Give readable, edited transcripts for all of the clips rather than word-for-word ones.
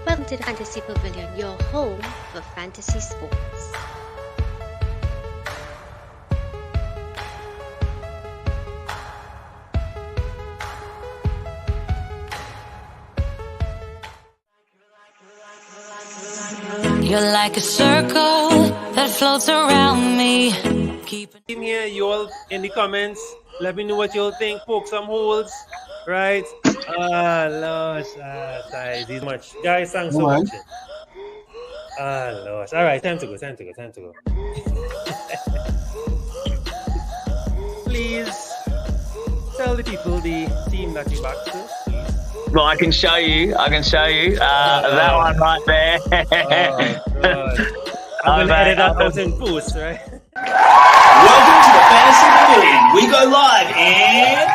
Welcome to the Fantasy Pavilion, your home for fantasy sports. You're like a circle that floats around me. Team here, you all in the comments. Let me know what you all think. Poke some holes, right? Losh, guys, he's much. Guys, thanks for watching. Losh. All right, time to go. Please tell the people the team that you back to. Well, I can show you. That one right there. God. I'm gonna edit that out in post, right? Welcome to the Fantasy Pavilion. We go live in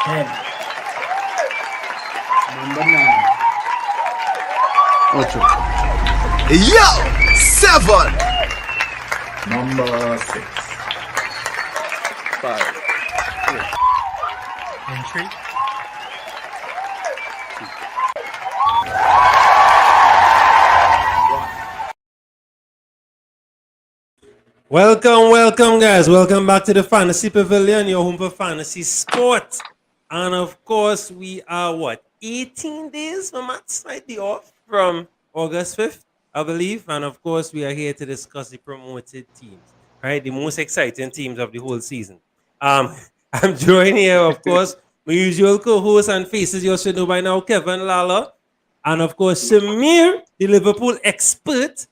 10. Number 9. 8. Yo! 7. Number 6. 5. Entry. Welcome, guys. Welcome back to the Fantasy Pavilion, your home for fantasy sport. And of course, we are 18 days, my math slightly off from August 5th, I believe. And of course, we are here to discuss the promoted teams, right? The most exciting teams of the whole season. I'm joined here, of course, my usual co-host and faces you should know by now, Kevin Lala. And of course, Shamir, the Liverpool expert.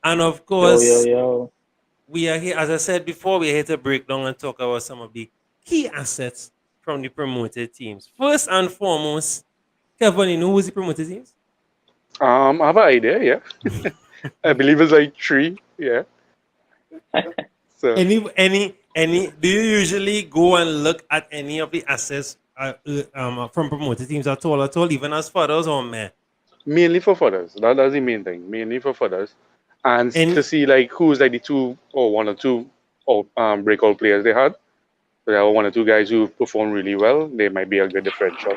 And of course, Yo. we are here, as I said before, we're here to break down and talk about some of the key assets from the promoted teams. First and foremost, Kevin, you know who's the promoted teams? I have an idea, yeah. I believe it's like 3, yeah. So Any? Do you usually go and look at any of the assets from promoted teams at all, even as fathers or men? mainly for fathers. That's the main thing. Mainly for fathers. And to see like who's like the 2 or 1 or 2 breakout players they had. So there were 1 or 2 guys who performed really well. They might be a good differential.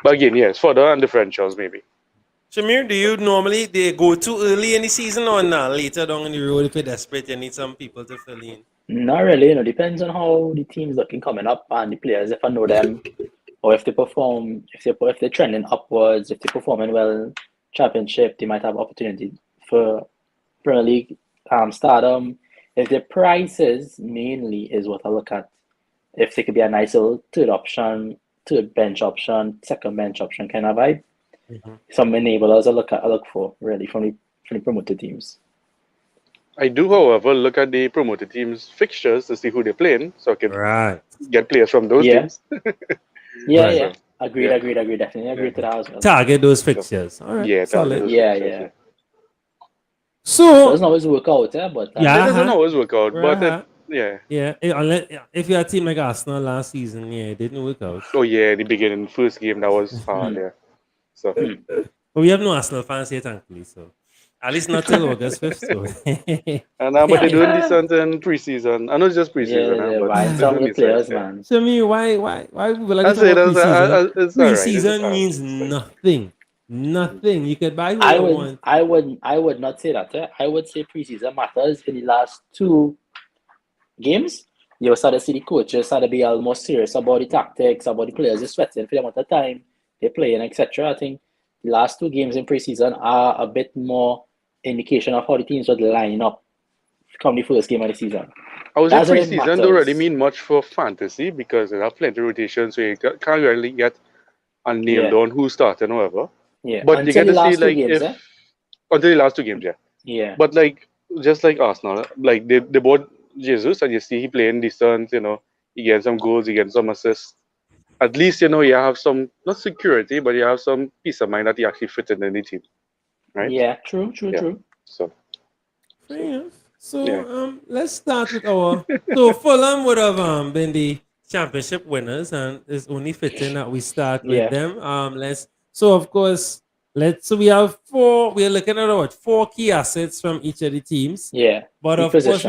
But again, yes, further and differentials maybe. Shamir, do you normally go too early in the season or not later down in the road if you're desperate, you need some people to fill in? Not really, depends on how the team's looking coming up and the players, if I know them, or if they perform, if they're trending upwards, if they're performing well, championship, they might have opportunity for Premier League stardom. If their prices mainly is what I look at. If they could be a nice little third bench option, second bench option kind of vibe. Mm-hmm. Some enablers I look for really from the promoted teams. I do, however, look at the promoted teams' fixtures to see who they're playing, so I can get players from those teams. Yeah. Agreed. Definitely agree to that as well. Target those fixtures. All right. Yeah, solid. Yeah. So it doesn't always work out, but it doesn't always work out, but if you're a team like Arsenal last season, it didn't work out. Oh yeah, the beginning, first game that was hard there. So but we have no Arsenal fans here, thankfully. So at least not till August 5th. So. but they're doing decent in preseason. I know it's just preseason. But some of the players, man. So me, why would I say preseason? Preseason right. means nothing. You could buy who you want. I would not say that. I would say preseason matters in the last 2 games. You start to see the coaches start to be almost serious about the tactics, about the players are sweating for the amount of time they're playing, etc. I think the last 2 games in preseason are a bit more indication of how the teams would line up come the first game of the season. I would say preseason don't really mean much for fantasy because there are plenty of rotations, so you can't really get a nailed on who's starting or whatever. Yeah, but you get to see like games, until the last 2 games, yeah. But like just like Arsenal, like they bought Jesus and you see he playing decent, he getting some goals, he getting some assists. At least you have some not security, but you have some peace of mind that he actually fits in the team, right? Yeah, true. So, let's start with our. So Fulham would have been the championship winners, and it's only fitting that we start with them. So of course, we have 4. We are looking at 4 key assets from each of the teams. Yeah, but of course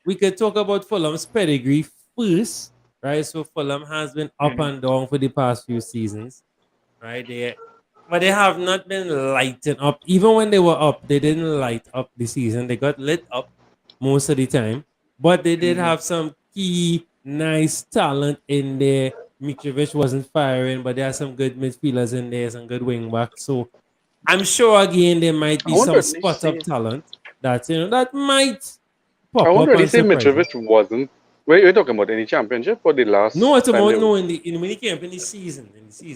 we could talk about Fulham's pedigree first. right? So Fulham has been up and down for the past few seasons, right? But they have not been lighting up. Even when they were up, they didn't light up the season. They got lit up most of the time, but they did have some key, nice talent in there. Mitrovic wasn't firing, but there are some good midfielders in there, some good wing backs. So I'm sure again there might I be won't some really spot up say. talent that that might I pop won't up really and say surprise you. Mitrovic wasn't. We're talking about any championship or the No, last it's time about they. no when he came up in the season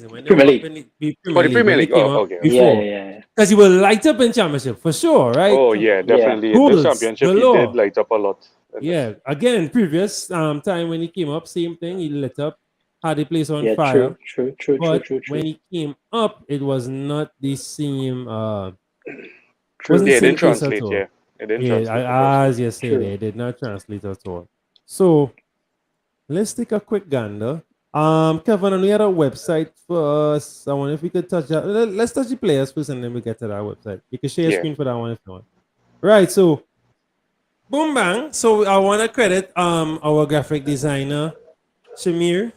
when they Premier were up League. in the Oh, Premier the League Premier when they League. came Oh, up okay, okay. Yeah, before, yeah, yeah. because he will light up in championship for sure, right? Oh, yeah, Yeah. definitely. This Goals championship, he did galore. light up a lot. Yeah, again, previous time when he came up, same thing. He lit up, had the place on Yeah, fire. But true. when he came up, it was not the same. True. Wasn't Yeah, it same didn't case at translate. all. Yeah, it didn't Yeah, translate the first time. as you say, True. they did not translate at all. So let's take a quick gander. Kevin, on the other website for us, I wonder if we could touch that. Let's touch the players first, and then we get to that website. You can share your Yeah. screen for that one if you want. Right. So boom bang. So I want to credit our graphic designer Shamir,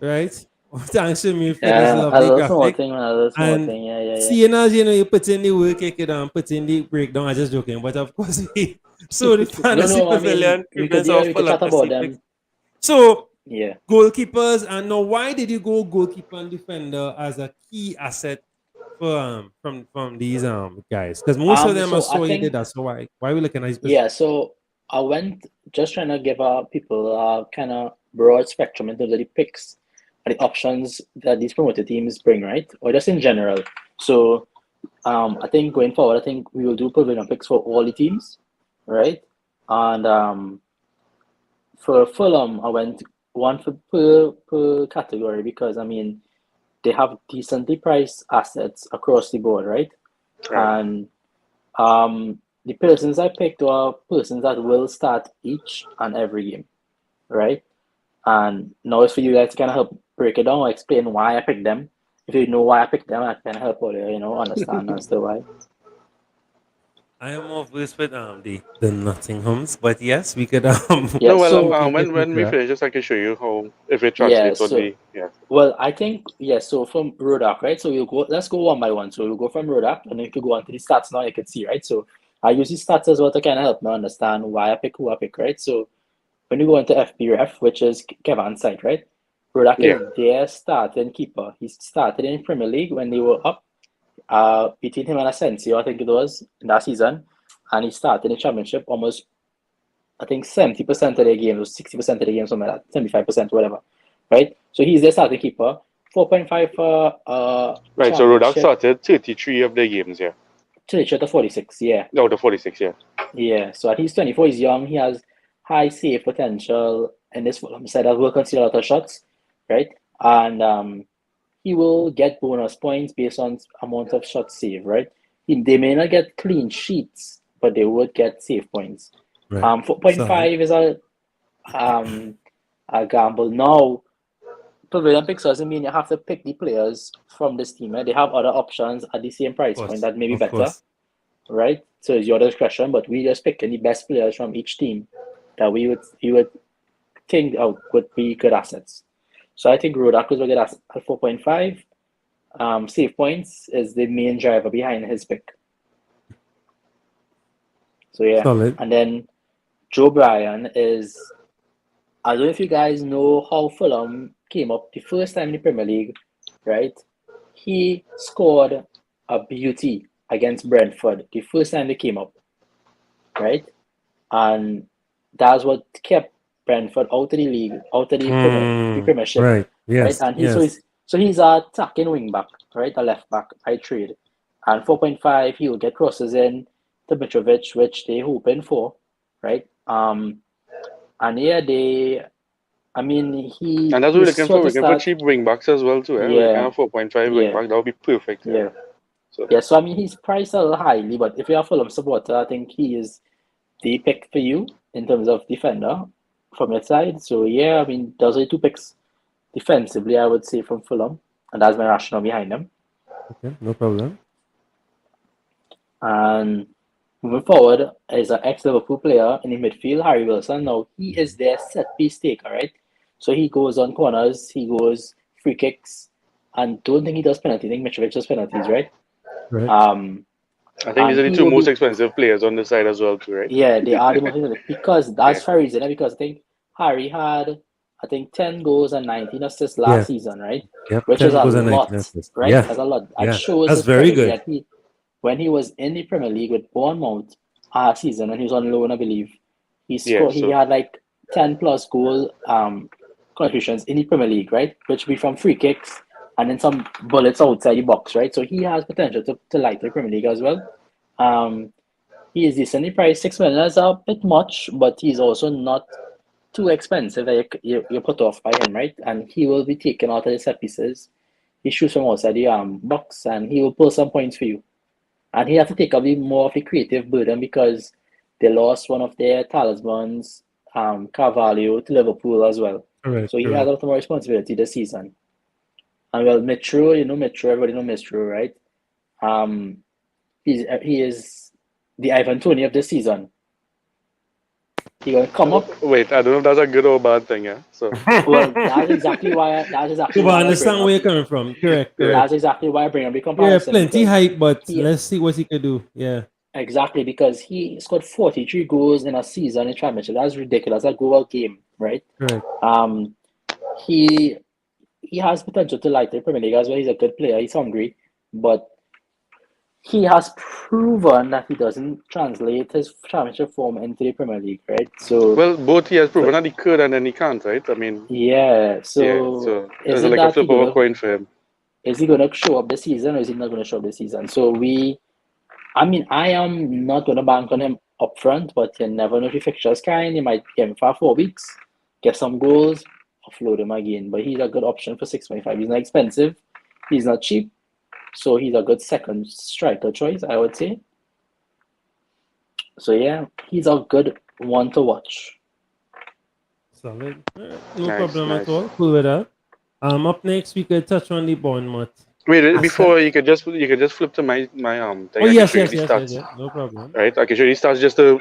right? Thanks Shamir for this Yeah, a lovely little small graphic. thing, man. A little small And thing. Yeah. seeing as you put in the work, you could put in the breakdown. I'm just joking, but of course we so the No, fantasy no. I mean, pavilion presents our we could Fulham chat about Pacific. them. So Yeah. goalkeepers, and now why did you go goalkeeper and defender as a key asset for from these guys? Because most of them are So I so you did think that. So why are we looking at these positions? yeah. So I went just trying to give people a kind of broad spectrum in terms of the picks and the options that these promoted teams bring, right? Or just in general. So I think going forward, I think we will do pavilion picks for all the teams, right? And for Fulham, I went one for per category because I mean they have decently priced assets across the board, right? Right. And the persons I picked are persons that will start each and every game, right? And now it's for you guys to kind of help break it down or explain why I picked them. If you know why I picked them, I can help out there, understand as to why. I am more versed with the Nottinghams, but yes, we could Yeah, No, well, so we could get when into we that. finish this, I can show you how if it yeah, translates what we. Yeah. well, I think so from Rodak, right? So let's go one by one. So we'll go from Rodak and then you could go on to the stats now, you can see, right? So I use the stats as well to kind of help me understand why I pick who I pick, right? So when you go into FBref, which is Kevin's site, right? Rodak Yeah. is their starting keeper. He started in Premier League when they were up, between him and Asensio, I think it was, in that season. And he started in the championship almost, I think 70% of their games, or 60% of the games, something like that, 75%, whatever. Right? So he's their starting keeper. 4.5 for Right. So Rodak championship, started 33 of the games. Yeah. to 46, yeah. No, the 46. Yeah. Yeah. So at he's 24, he's young, he has high save potential in this Fulham side that will consider a lot of shots, right? And he will get bonus points based on amount of shots saved, right? They may not get clean sheets, but they would get save points. Right. 4.5 is a gamble. Now, pavilion picks doesn't mean you have to pick the players from this team. Right? They have other options at the same price point that may be Of better, course. right? So it's your discretion, but we just picking the best players from each team that we would think would be good assets. So I think Rodak was a good asset at 4.5. Save points is the main driver behind his pick. So yeah, Solid. and then Joe Bryan is. I don't know if you guys know how Fulham came up the first time in the Premier League, right? He scored a beauty against Brentford the first time they came up, right? And that's what kept Brentford out of the league, out of the Premiership, Right. right? Yes. And Yes. he's a attacking wing back, right? A left back by trade, and 4.5 he'll get crosses in to Mitrovic, which they hoping for, right? And yeah, I mean, And that's what we're he's looking for. sort We're of looking for start, cheap wing backs as well too. With a kind yeah, of 4.5 wing yeah, back, that would be perfect. yeah, So yeah. So I mean, he's priced a little highly, but if you're a Fulham supporter, I think he is the pick for you in terms of defender from your side. So yeah, I mean, those are the two picks defensively, I would say, from Fulham, and that's my rationale behind them. Okay. No problem. And moving forward is an ex-Liverpool player in the midfield, Harry Wilson. Now he is their set piece taker, right? So he goes on corners, he goes free kicks, and don't think he does penalties. I think Mitrovic does penalties, right? Right. I think these And are the he two will most be, expensive players on the side as well, too, right? yeah, they are the most expensive because that's Yeah. for a reason. Because I think Harry had, I think, 10 goals and 19 assists Yeah. last season, right? Yep. Which 10 is a goals and 19 lot, assists. right? Yeah. That's a lot. That Yeah. shows That's his very pedigree. good. That when he was in the Premier League with Bournemouth last season, when he was on loan, I believe, he Yeah, scored. He so had like 10 plus goal contributions in the Premier League, right? Which would be from free kicks and then some bullets outside the box, right? So he has potential to light the Premier League as well. He is decently priced. 6 million is a bit much, but he's also not too expensive that you're put off by him, right? And he will be taken out of the set pieces. He shoots from outside the box and he will pull some points for you. And he has to take up more of a creative burden because they lost one of their talismans, Carvalho, to Liverpool as well. Correct. So he has a lot more responsibility this season. And well, Mitro, everybody know Mitro, right? He is the Ivan Toney of this season. He gonna come up. wait, I don't know if that's a good or bad thing, yeah. So Well, that's exactly why. That's exactly But I why I bring understand up. where you're coming from. Correct. Yeah. That's exactly why I bring up the Yeah, comparison. plenty because hype, but he- let's see what he could do. Yeah. Exactly, because he scored 43 goals in a season in championship. That's ridiculous. That's a goal a game, right? Correct. He has potential to light the Premier League as well. He's a good player. He's hungry, but he has proven that he doesn't translate his championship form into the Premier League, right? So well, both he has proven that he could and then he can't, right? I mean, yeah. yeah. So So is it's it like a that flip of a coin for him. is he gonna show up this season or is he not gonna show up this season? So I am not going to bank on him up front, but you never know if he fixtures kind. You might get him for 4 weeks, get some goals, offload him again. But he's a good option for 6.5. He's not expensive, he's not cheap, so he's a good second striker choice, I would say. So yeah, he's a good one to watch. Solid. No Nice, problem nice. at all. Cool with that. Up next we could touch on the Bournemouth. Wait, before you could just flip to my thing. Oh I can yes, show you yes, the yes, stats, yes. No problem. right? I can show you the stats just to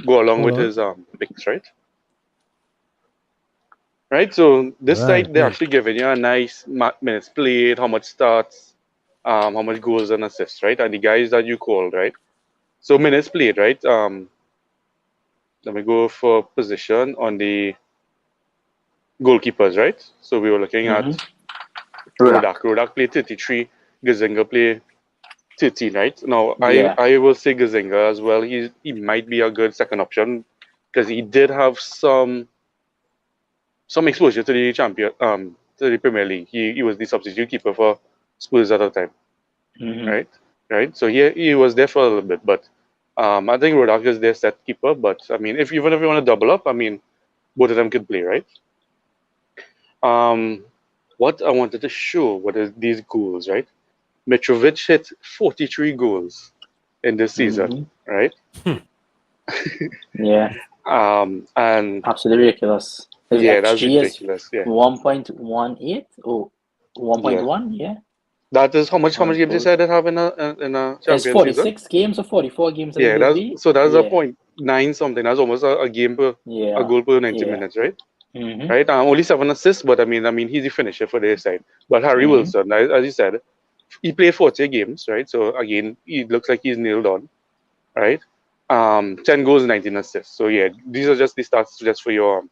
go along with Hold on. his picks, right? Right. So this Right, site they're right. actually giving you a nice minutes played, how much starts, how much goals and assists, right? And the guys that you called, right? So minutes played, right? Let me go for position on the goalkeepers, right? So we were looking at Rodak. Rodak played 33. Gazzaniga played 13, right? Now, Yeah. I will say Gazzaniga as well. He might be a good second option because he did have some exposure to the to the Premier League. He was the substitute keeper for Spurs at the time, right? So he was there for a little bit, but I think Rodak is their set keeper. But I mean, even if you want to double up, I mean, both of them could play, right? What I wanted to show what is these goals, right? Mitrovic hit 43 goals in this season, right? Yeah. And Absolutely ridiculous. His yeah, that's XG ridiculous. is Yeah, 1.18 or 1.1, yeah. that is how much games you Goals. said that have in a It's champion season. 46 games or 44 games. Yeah, that's that's a 0.9 something. That's almost a game per a goal per 90 minutes, right? Right. Only 7 assists, but I mean he's the finisher for their side. But Harry Wilson, as you said, he played 40 games, right? So again, he looks like he's nailed on, right? 10 goals, 19 assists. So yeah, these are just the stats just for your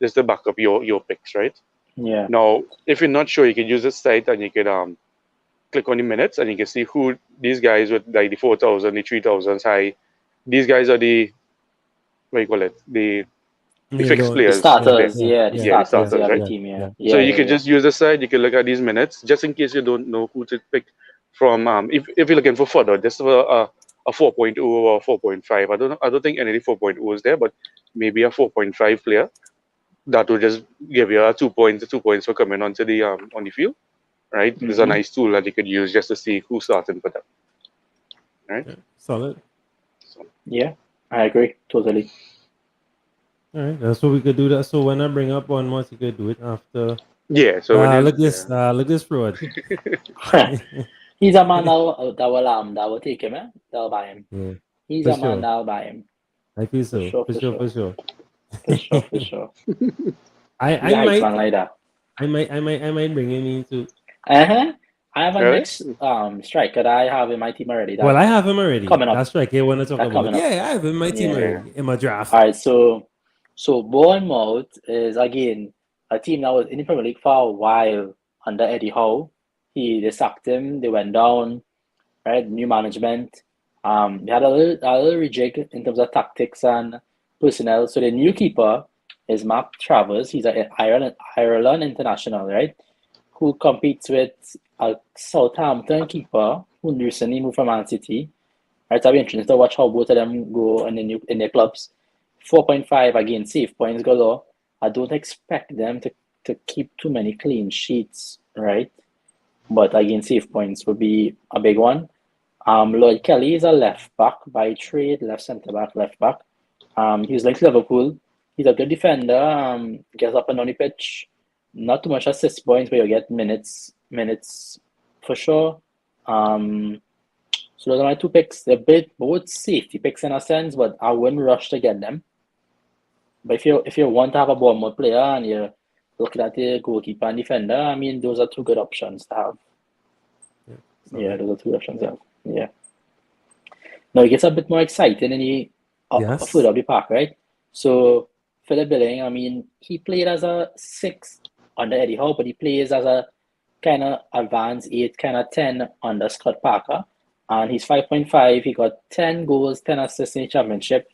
just to back up your picks, right? Yeah. Now, if you're not sure, you can use this site and you can click on the minutes and you can see who these guys with like the 4,000, the 3,000s high. These guys are the what do you call it? The fixed The players. The starters, the the starters of right? the team, yeah. So you can just use the site. You can look at these minutes just in case you don't know who to pick from. If you're looking for further, this is a 4.0 or 4.5. I don't think any 4.0 is there, but maybe a 4.5 player that will just give you a 2 points, 2 points for coming onto the on the field, right? It's a nice tool that you could use just to see who's starting for them, right? Yeah, solid. So, yeah, I agree totally. All right, that's what we could do. That. So when I bring up one more, you could do it after. yeah. So Look this fraud. He's a man that will take him, that will buy him. Yeah, He's for a man sure. that will buy him. I feel so. For sure. For sure. He's a height man like that. I might bring him into. I have a Really? next striker that I have in my team already. Well, I have him already. coming up. That's right. I want to talk That about. coming up. Yeah, I have him in my team Yeah. already in my draft. All right, so Bournemouth is again a team that was in the Premier League for a while under Eddie Howe. They sacked him. They went down. Right, new management. They had a little rejig in terms of tactics and personnel. So the new keeper is Mark Travers. He's an Ireland international, right? Who competes with a Southampton keeper who recently moved from Man City. Right, so I'll be interested to watch how both of them go in their clubs. 4.5 again, save points galore. I don't expect them to keep too many clean sheets, right? But again, save points would be a big one. Lloyd Kelly is a left back by trade, left centre back, left back. He's like Liverpool. He's a good defender. Gets up and down the pitch. Not too much assist points, but you get minutes for sure. So those are my two picks. They're both safety picks in a sense, but I wouldn't rush to get them. But if you want to have a Bournemouth player and you're looking at the goalkeeper and defender, I mean, those are two good options to have. Yeah, those are two options to have. Yeah. Now it gets a bit more exciting in the further up the park, right? So Philip Billing, I mean, he played as a 6 under Eddie Howe, but he plays as a kind of advanced 8, kind of 10 under Scott Parker. And he's 5.5. He got 10 goals, 10 assists in the championship.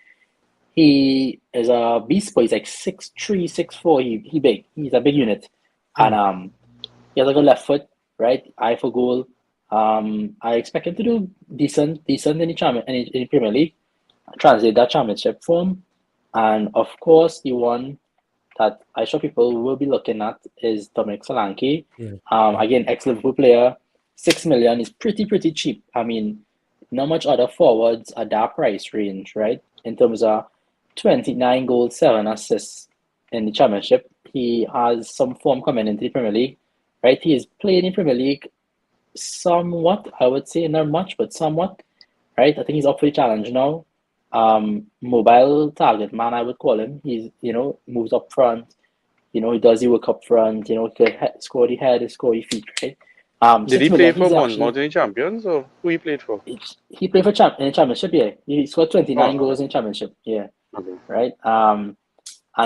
He is a beast boy. He's like 6'3", 6'4". He big. He's a big unit. And he has a good left foot, right? Eye for goal. I expect him to do decent in the Premier League. Translate that championship form. And of course, the one that I'm sure people will be looking at is Dominic Solanke. Again, ex-Liverpool player. 6 million is pretty cheap. I mean, not much other forwards at that price range, right? In terms of 29 goals, 7 assists in the championship. He has some form coming into the Premier League, right? He is playing in Premier League somewhat, I would say, not much, but somewhat, right? I think he's up for the challenge now. Mobile target man, I would call him. He's, moves up front. He does the work up front. He could score the head, score the feet, right? Did he play for Bournemouth in the Champions, or who he played for? He played for in the championship, yeah. He scored 29 goals in the championship, yeah. Okay. Right? And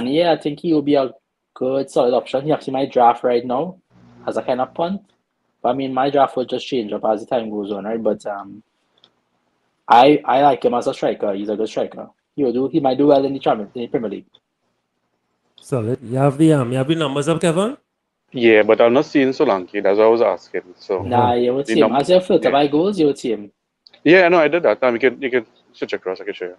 yeah, I think he will be a good, solid option. He actually might draft right now as a kind of punt. But I mean, my draft will just change up as the time goes on, right? But I like him as a striker. He's a good striker. He might do well in the Premier League. So you have the numbers up, Kevin? Yeah, but I'm not seeing Solanke. That's what I was asking. So Nah, you would see him. As you filter by goals, you would see him. Yeah, no, I did that. You can switch across. I can show you.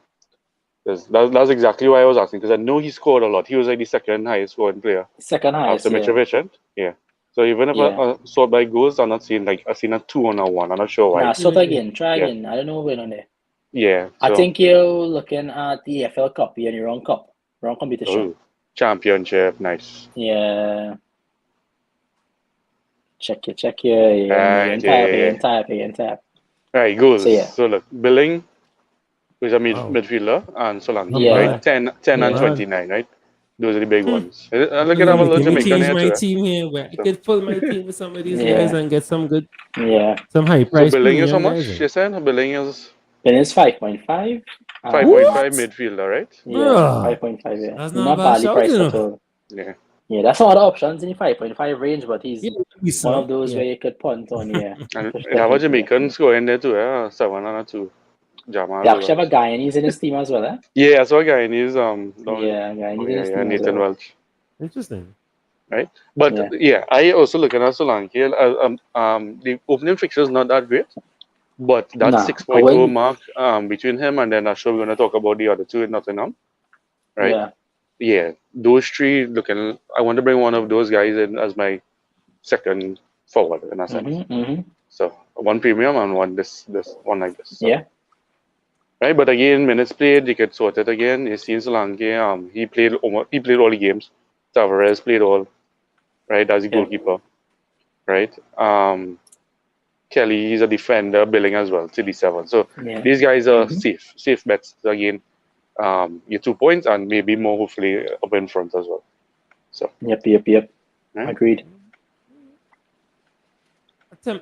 That's exactly why I was asking, because I know he scored a lot. He was like the second highest scoring player. Second highest, after Mitrovic, right? Yeah. So even if I sort by goals, I'm not seeing I've seen a 2 on a 1. I'm not sure why. Nah, sort again. Try again. I don't know what's going on there. Yeah. I think you're looking at the EFL Cup. You're in your wrong cup. Wrong competition. Championship, nice. Yeah. Check your tap. Right, goals. So look, Billing, who's a midfielder, and Solanke, right? 10 and 29, right? Those are the big ones. Look at a little Jamaican here my too. team here where I could pull my team with some of these guys and get some good, some high price. So Billing is how much? You said Billing is 5.5. 5.5 midfielder, right? Yeah, 5.5. Yeah, that's not badly priced at all. Yeah. Yeah, that's some other options in the 5.5 range, but he's one of those where you could punt on. Yeah, and you have a Jamaican score in there too. 7 and 2. Jamal. They actually have a Guyanese in his team as well. Yeah, I saw a Guyanese. Guyanese in his team. Nathan Welch. Interesting. Right, but I also look at Solanke. The opening fixture is not that great, but that 6.0 mark between him and then I'm sure we're going to talk about the other two in Nottingham, right? Yeah, those three looking. I want to bring one of those guys in as my second forward in a sense. So one premium and one this one like this. So. Yeah. Right, but again, minutes played, you could sort it again. You see Solanke, he played all the games. Tavares played all, right, as a goalkeeper, right? Kelly, he's a defender, Billing as well, 37. So these guys are safe bets again. Your 2 points and maybe more hopefully up in front as well. So Yep. Right. Agreed.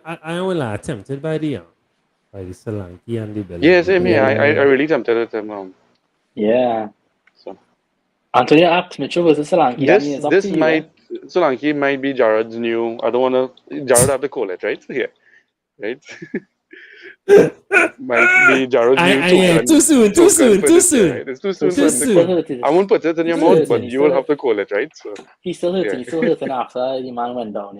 I will lie, tempted by the Solanke and the Bellingham. yeah, same here. Yeah. I really tempted at him. Yeah. So Antonio asked Mitchell versus Solanke. I mean, it's up this to you. might Solanke might be Jared's new. I don't want to. Jared have to call it, right? Yeah, right. Might be Jared's new token. Too soon. For this year, right? It's too soon for him to soon. call. I won't put it in your Still mouth, hurting, but he's you still will have to call it, right? So He's still hurting. Yeah. He's still hurting after the man went down.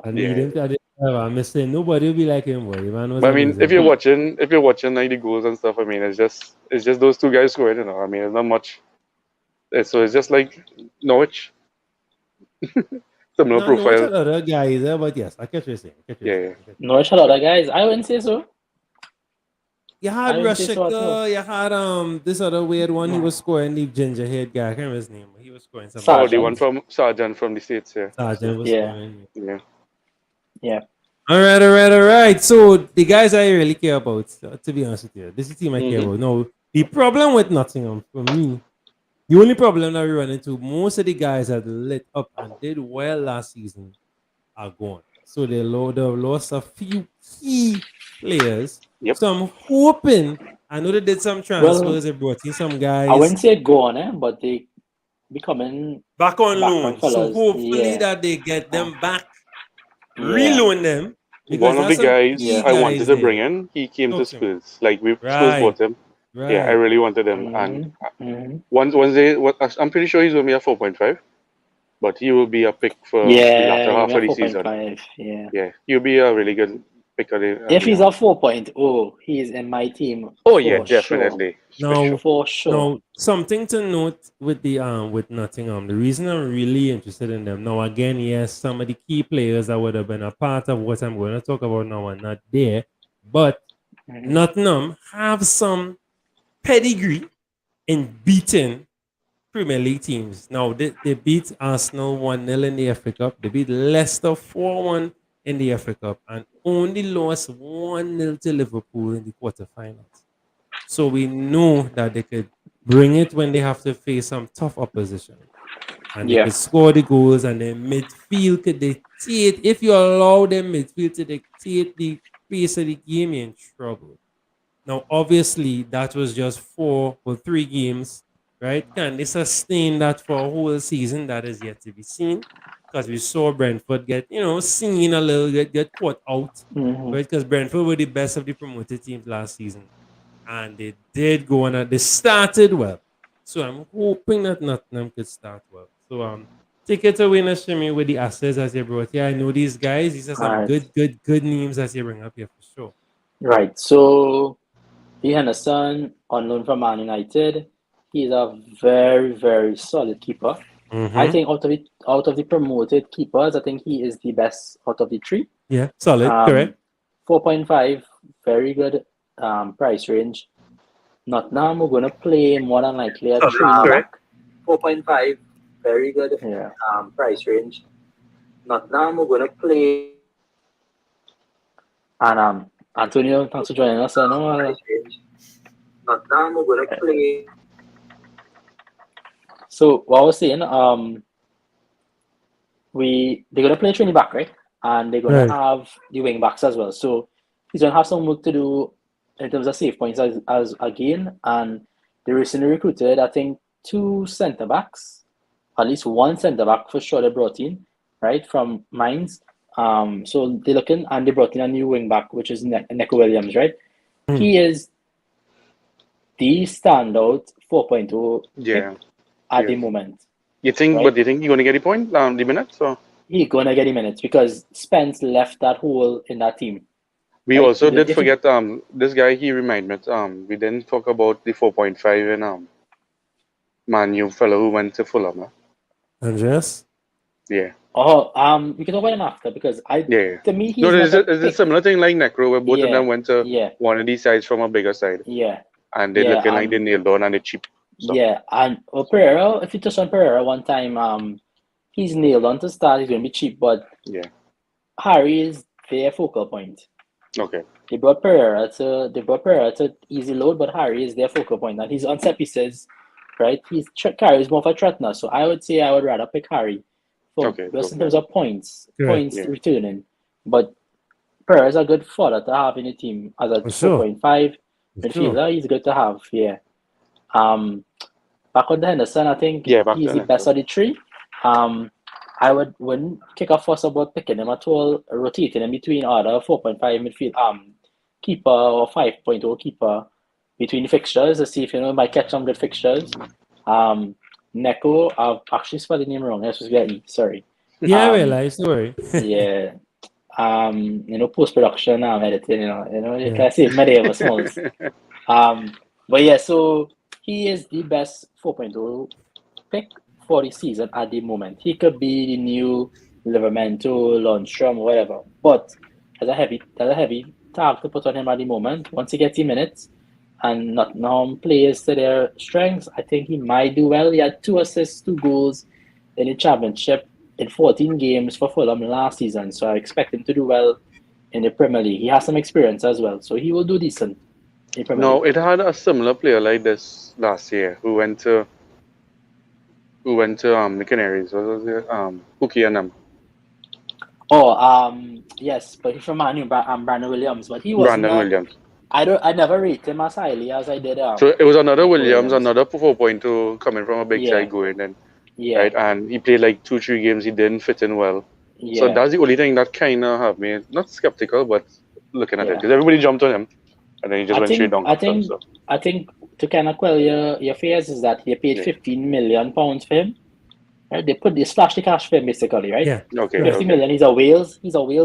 I need him to. I'm saying nobody will be like him, boy. The man was but I mean, amazing. if you're watching like the goals and stuff, I mean, it's just those two guys scoring, I mean, it's not much. So it's just like Norwich, similar no, profile. other guys, but yes, I catch what you're saying. Yeah. Norwich had other guys. I wouldn't say so. You had I would say so as Rashika, well. you had this other weird one. He was scoring the ginger head guy. I can't remember his name. He was scoring something. Oh, the Sergeant. one from Sergeant from the States, yeah. Sergeant was Yeah. scoring. Yeah. All right. So the guys I really care about, to be honest with you, this is the team I care about. No, the problem with Nottingham for me, the only problem that we run into, most of the guys that lit up and did well last season are gone. So they've lost a few key players. Yep. So I'm hoping. I know they did some transfers. They brought in some guys. I wouldn't say gone, but they becoming back on loan. So fellas. hopefully that they get them back, Yeah. reloan them. One of the guys I wanted to bring in, he came to Okay. Spurs. Like we Spurs Right. bought him. Right. Yeah, I really wanted him. And once I'm pretty sure he's going to be a 4.5, but he will be a pick for the latter half of the season. 4.5. Yeah. Yeah, he'll be a really good pick. If he's a 4.0, he's in my team. Oh yeah, definitely. No, For sure. Now, something to note with the with Nottingham. The reason I'm really interested in them now, again, yes, some of the key players that would have been a part of what I'm going to talk about now are not there, but Nottingham have some pedigree in beating Premier League teams. Now, they beat Arsenal 1-0 in the FA Cup. They beat Leicester 4-1 in the FA Cup and only lost 1-0 to Liverpool in the quarterfinals. So we know that they could bring it when they have to face some tough opposition. And they could score the goals, and their midfield could dictate. If you allow them midfield to dictate the pace of the game, you're in trouble. Now, obviously, that was just 3 games, right? Can they sustain that for a whole season? That is yet to be seen. Because we saw Brentford get, seen a little bit, get caught out. Right? Because Brentford were the best of the promoted teams last season. And they did go on. They started well. So I'm hoping that Nottingham could start well. So take it away, Nashimi, with the assets as you brought here. I know these guys. These are some good names as you bring up here for sure. Right. So Lee Henderson on loan from Man United. He's a very, very solid keeper. I think out of the promoted keepers, I think he is the best out of the 3. Yeah, solid, correct. 4.5, very good price range. Nottingham we're gonna play more than likely a 3 back. 4.5, very good price range. Nottingham we're gonna play. And Antonio, thanks for joining us. Nottingham we're gonna play. So what I was saying, they're gonna play training back, right? And they're gonna have the wing backs as well. So he's gonna have some work to do in terms of save points as again. And they recently recruited, I think, 2 centre backs, at least 1 centre back for sure they brought in, right, from Mainz. So they're looking, and they brought in a new wing back, which is Neco Williams, right? He is the standout 4.0 pick at the moment. You think? Right? But do you think you're going to get the point? The minutes? Or? He's going to get the minutes because Spence left that hole in that team. We also did forget this guy. He reminded me. We didn't talk about the 4.5 and Man U fellow who went to Fulham. Andreas? Yeah. Oh, we can talk about him after because to me he's is it a similar thing like Necro where both of them went to one of these sides from a bigger side? Yeah. And they're looking like they nailed on and they're cheap. So. Yeah, and Pereira, if you touch on Pereira one time, he's nailed on to start, he's gonna be cheap, but Harry is their focal point. Okay. They brought Pereira to easy load, but Harry is their focal point, and he's on set pieces, right? Harry's more of a threatener, so I would say I would rather pick Harry Okay, just in okay. terms of points, Correct. points Yeah. returning. But Perez is a good fodder to have in the team as a For sure. 4.5 For midfielder. sure. He's good to have. Yeah. Back on the Henderson, I think Yeah, back he's to the best Henderson. of the three. I wouldn't kick a fuss about picking him at all, rotating in between other 4.5 midfield keeper or 5.0 keeper between fixtures to see if might catch some good fixtures. Neko, I've actually spelled the name wrong. That's was getting sorry. Yeah, I realize. Don't worry. Yeah. Post production, editing, you Yeah. can save many of us smalls. But yeah, so he is the best 4.0 pick for the season at the moment. He could be the new Livermento, Lundstrom, whatever. But as a heavy tag to put on him at the moment, once he gets the minutes and Nottingham plays to their strengths, I think he might do well. He had 2 assists, 2 goals in the championship in 14 games for Fulham last season. So I expect him to do well in the Premier League. He has some experience as well, so he will do decent in the Premier No, League. it had a similar player like this last year who went to the Canaries. What was it? Pookie and them. Yes, but he's from Man U, Brandon Williams, but he wasn't. Brandon Williams. I never rate him as highly as I did. So it was another Nico Williams, another 4.2 coming from a big Yeah. side going in, Yeah, right? And he played like 2, 3 games. He didn't fit in well. So yeah, that's the only thing that kind of have me not skeptical, but looking at it Yeah. because everybody jumped on him, and then he just I went straight think down. I think to kind of quell your fears is that they paid Yeah. £15 million for him. Right? They splashed the cash for him basically, right? Yeah. Okay, 50 okay. million. He's a Wales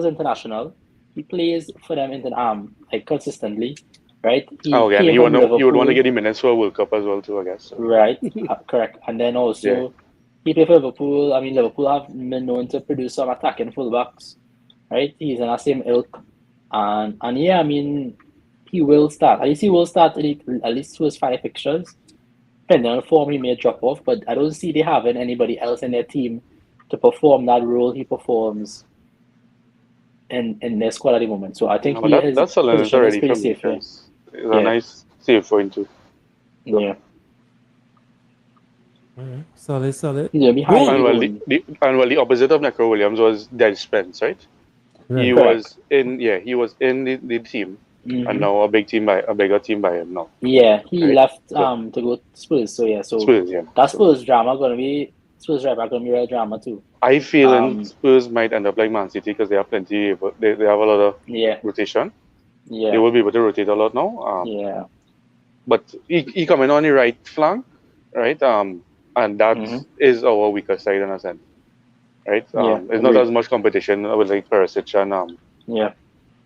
international. He plays for them in like consistently, right? He Oh, yeah, and came you from would want to Liverpool. get him minutes for a World Cup as well too, I guess. So. Right, correct. And then also, he played for Liverpool. I mean, Liverpool have been known to produce some attacking fullbacks, right? He's in the same ilk. And yeah, I mean, he will start. At least he will start at least 2 5 fixtures. Depending on the form, he may drop off, but I don't see they having anybody else in their team to perform that role he performs in their squad at the moment. So I think No, but that's a position is already pretty from me safe. Yeah. because it's a nice save for him too. Yeah. Alright. Solid. He's gonna be high And well, owned. the opposite of Necro Williams was Dead Spence, right? He Right. was in the team, Mhm. and now a bigger team by him now. Yeah, he Right. left So- to go to Spurs. So yeah, so Spurs, yeah. that Spurs drama gonna be real drama too. I feel Um, Spurs might end up like Man City because they have plenty, but they have a lot of Yeah, rotation. They yeah, will be able to rotate a lot now. yeah. But he coming on the right flank, right? And that is Mhm. our weaker side in a sense, right? Yeah, It's not agreed. as much competition with like Perisic Yeah,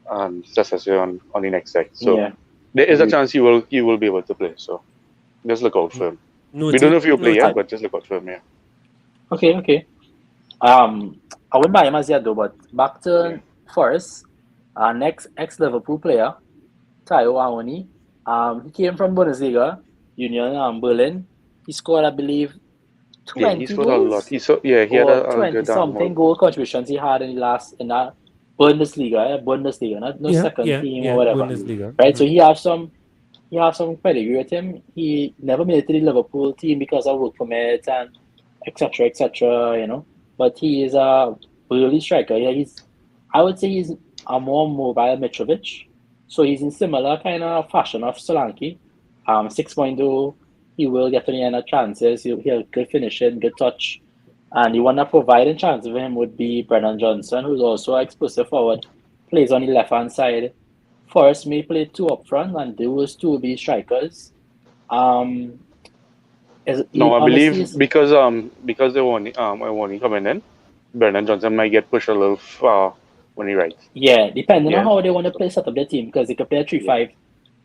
and Sessegnon on the next side. So yeah. there is a Agreed. chance he will be able to play. So just look out for him. Noted. We don't know if he'll play Noted. yet, but just look out for him. Yeah. Okay. I wouldn't buy him as yet though, but back to Forest. Our next ex-Liverpool player, Tayo Awoni. He came from Bundesliga, Union Berlin. He scored, I believe, 20 Yeah, he scored a goals. lot. He had or a 20 good something goal contributions he had in that Bundesliga, not no second team or whatever. Bundesliga. Right? So he has some pedigree with him. He never made it to the Liverpool team because of work permit and etc. But he is a really striker. Yeah, I would say he's a more mobile Mitrovic. So he's in similar kind of fashion of Solanke. 6.0, he will get to the end of chances. He'll good finishing, good touch. And the one that providing chances for him would be Brennan Johnson, who's also an explosive forward, plays on the left-hand side. Forrest may play 2 up front, and those 2 will be strikers. No, I believe because they want coming in, Brennan Johnson might get pushed a little far when he writes. Yeah, depending Yeah. on how they want to play set up their team, because they could play a 3-5,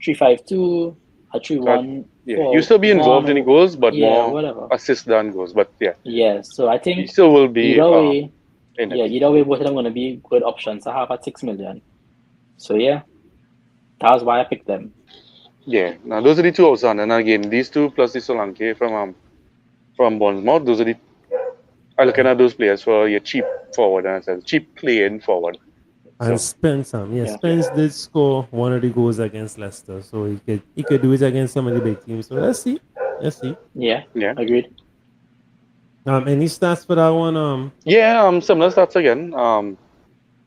3-5-2, a 3-1. Yeah, you still be involved in the goals, but more whatever. assists than goals. But yeah, Yeah, so I he think still will be either way, in it. either way, both of them going to be good options to have at 6 million. So yeah, that's why I picked them. Yeah, now those are the 2 outstanding. And again, these 2 plus the Solanke from Bournemouth, those are the. I looking at those players for your cheap forward, and I said cheap playing forward. And So- Spence, Spence did score one of the goals against Leicester, so he could do it against some of the big teams. So let's see. Yeah, Yeah. agreed. Any stats for that one? Yeah, similar stats again.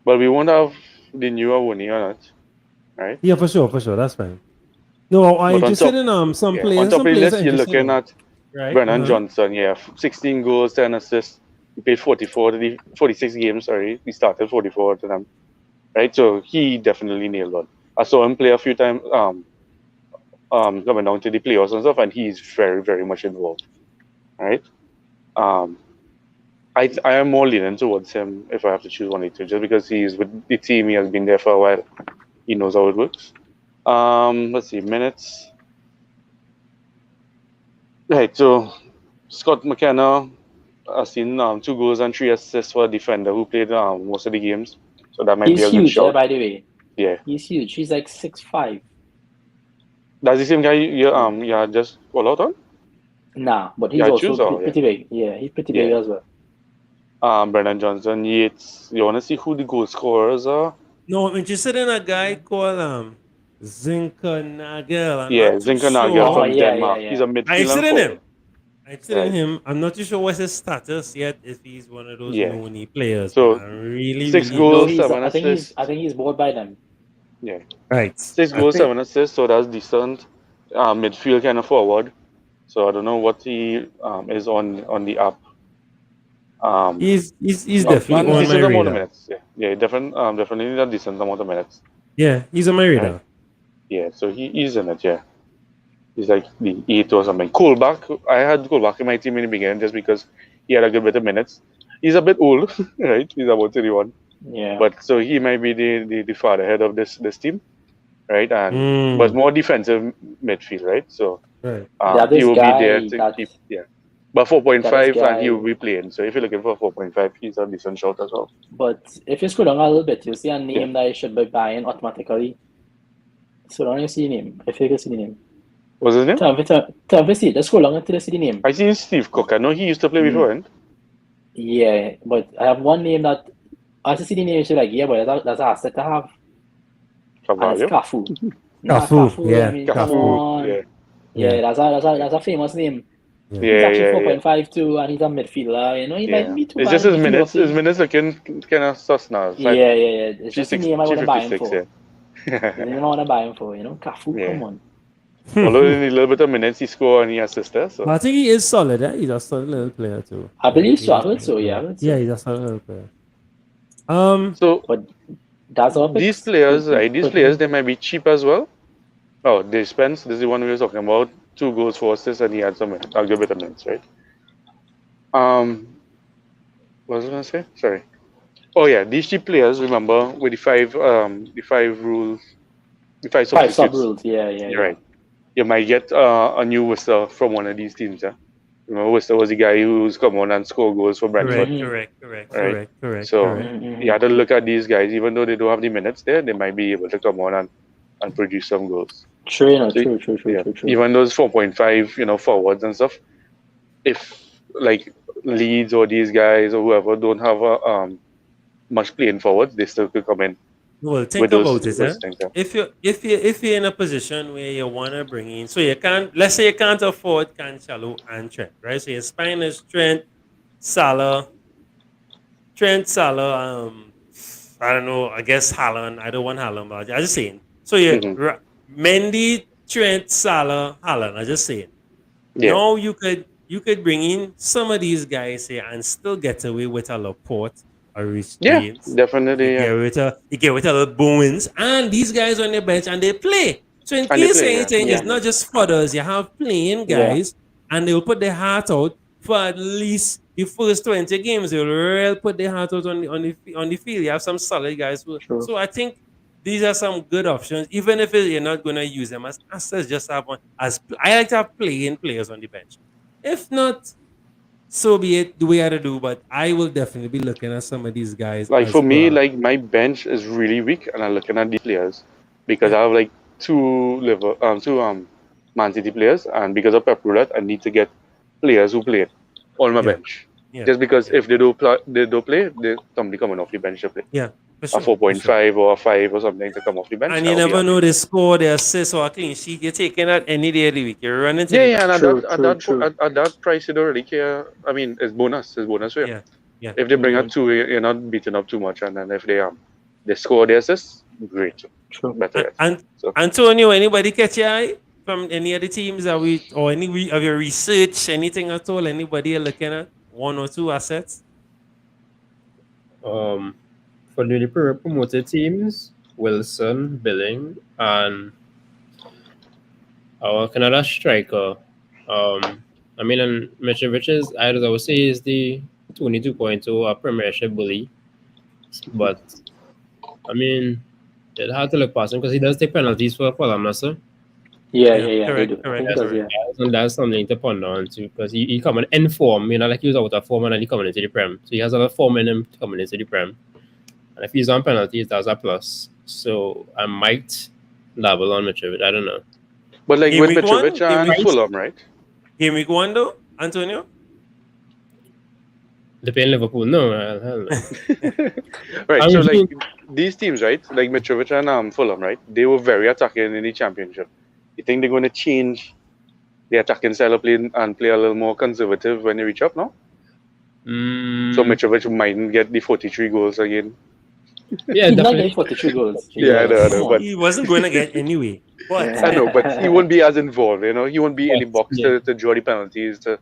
But we won't have the newer Woonie on it, right? Yeah, for sure. That's fine. No, I'm But on interested top, in some yeah, on players. top Some of the players are list, you're interesting looking though, at right? Brennan Johnson. Yeah, 16 goals, 10 assists. He played 46 games. Sorry, he started 44 to them, right? So he definitely nailed it. I saw him play a few times. Coming down to the playoffs and stuff, and he's very, very much involved, right? Um, I am more leaning towards him if I have to choose one or two, just because he's with the team. He has been there for a while. He knows how it works. Let's see, minutes. Right, so Scott McKenna, I've seen 2 goals and 3 assists for a defender who played most of the games. So that might be He's a good huge, shout. by the way. Yeah. He's huge. He's like 6'5". That's the same guy you just call out on? Nah, but he's Yeah, also choose or pretty big. Yeah, he's pretty big yeah. as well. Brendan Johnson, Yates. You want to see who the goal scorers are? No, I'm interested in a guy called Zinka Nagel. I'm Yeah, not too Zinka Nagel Oh, sure. from yeah, Denmark. yeah, He's yeah. a I'm midfielder interested and in forward. him. I'm interested in Right. him. I'm not too sure what's his status yet. If he's one of those Yeah. known players, So, but I'm really, 6 really No, goals, he's. 7 I think he's. assists. I think he's bought by them. Yeah. right. 6 I goals, think 7 assists, so that's decent. Midfield kind of forward. So I don't know what he is on the app. he's Oh, definitely and on my decent amount of radar. minutes. Yeah, definitely a decent amount of minutes. Yeah, he's on my radar. Right. Yeah, so he's in it. Yeah, he's like the 8 or something. Colback, I had Colback in my team in the beginning just because he had a good bit of minutes. He's a bit old, right? He's about 31, Yeah. but so he might be the fatherhead of this team, right? And but more defensive midfield, right? So Right. he will be there to keep. Yeah. But 4.5 and he guy. will be playing. So if you're looking for 4.5, he's a decent shot as well. But if you scroll down a little bit, you'll see a name that you should be buying automatically. So don't you see the name? If you can see the name. What's his name? Tell me see. Just scroll down until you see the name. I see Steve Cook. I know he used to play before, and Yeah, but I have one name that as you see the name, you should like, yeah, but that's an asset to have. And it's Carvalho. Cafu. Nah, Cafu, yeah, I mean, come Cafu, on. Yeah. Yeah, that's a famous name. Yeah. He's Yeah, actually yeah, 4.5 too, and he's a midfielder. You know, he might be too It's bad. just his If you minutes. look His at- minutes looking kind of sus now. It's Yeah, like yeah, yeah. It's just the name I want to buy him 356, for. The name I want to buy him for, you know? Cafu, Yeah. come on. Although in a little bit of minutes he scored and he assisted. So But I think he is solid. Eh? He's a solid little player too. I believe so. I heard so, yeah. I heard so. Yeah, he's a solid little player. so But that's all. these players, right? These players they might be cheap as well. Oh, they Spence. This is the one we were talking about. 2 goals, 4 assists, and he had some a good bit of minutes, right? What was I gonna say? Sorry. Oh yeah, these cheap players. Remember with the 5 rules, the 5 Five substitutes. sub rules, yeah. You're right. You might get a new Worcester from one of these teams. Yeah. Remember, Worcester was the guy who's come on and score goals for Brentford. Correct. So you have to look at these guys, even though they don't have the minutes there, they might be able to come on and produce some goals. True. Even those 4.5, forwards and stuff. If like Leeds or these guys or whoever don't have much playing forwards, they still could come in. Well, think with those about it. things, yeah. If you're in a position where you want to bring in, so you can't. Let's say you can't afford Cancelo and Trent, right? So your spine is Trent, Salah. I don't know. I guess Haaland. I don't want Haaland, but I'm just saying. So you Mendy, Trent, Salah, Haaland. I'm just saying. Yeah. Now you could bring in some of these guys here and still get away with a Laporte or Rich James. Definitely. You get with a little Bowens, and these guys on the bench and they play. So in case anything, it's not just fodders. You have playing guys, and they'll put their heart out for at least the first 20 games. They'll really put their heart out on the field. You have some solid guys. So I think these are some good options, even if you're not going to use them as assets. Just have one as I like to have playing players on the bench. If not, so be it. Do we have to do? But I will definitely be looking at some of these guys. Like for me, like my bench is really weak, and I'm looking at the players because I have like two Man City players, and because of Pep Roulette, I need to get players who play on my bench. Just because if they don't play, there's somebody coming off the bench to play. Yeah. For a sure, for 4.5 or a 5 or something to come off the bench. And That you would be never happy. know the score, the assist, or a clean sheet. You're taking that any day of the week. You're running to Yeah, the yeah, and True. at that price, you don't really care. I mean, it's bonus. It's bonus rate. yeah, yeah. If they bring a 2, you're not beating up too much. And then if they score the assist, great. True. Better yet. And So, Antonio, anybody catch your eye from any of the teams that we or any of your research, anything at all? Anybody you're looking at one or two assets? For the promoted teams, Wilson, Billing, and our Canada striker. I mean, and Mitrovic is, I would say, is the 22.0 a Premiership bully. But, I mean, it's hard to look past him because he does take penalties for Fulham, sir. Yeah, Yeah, they correct, do. I correct, think that's, correct. yeah. And that's something to ponder on too because he coming in form, like he was out of form and then he coming into the Prem. So he has a lot of form in him coming into the Prem. And if he's on penalties, that's a plus. So I might dabble on Mitrovic. I don't know. but like Game with week one? Mitrovic and Game week- Fulham, right? Game week one though, Antonio? They play in Liverpool. No, hell no. Right. I So mean, like these teams, right? Like Mitrovic and Fulham, right? They were very attacking in the championship. You think they're going to change the attacking style of play and play a little more conservative when they reach up now? So Mitrovic might get the 43 goals again. yeah, He's not definitely. getting 42 goals. Yeah, I know, Come on. but He wasn't going to get anyway. But I know, but he won't be as involved. He won't be in the box Yeah. to draw the penalties, to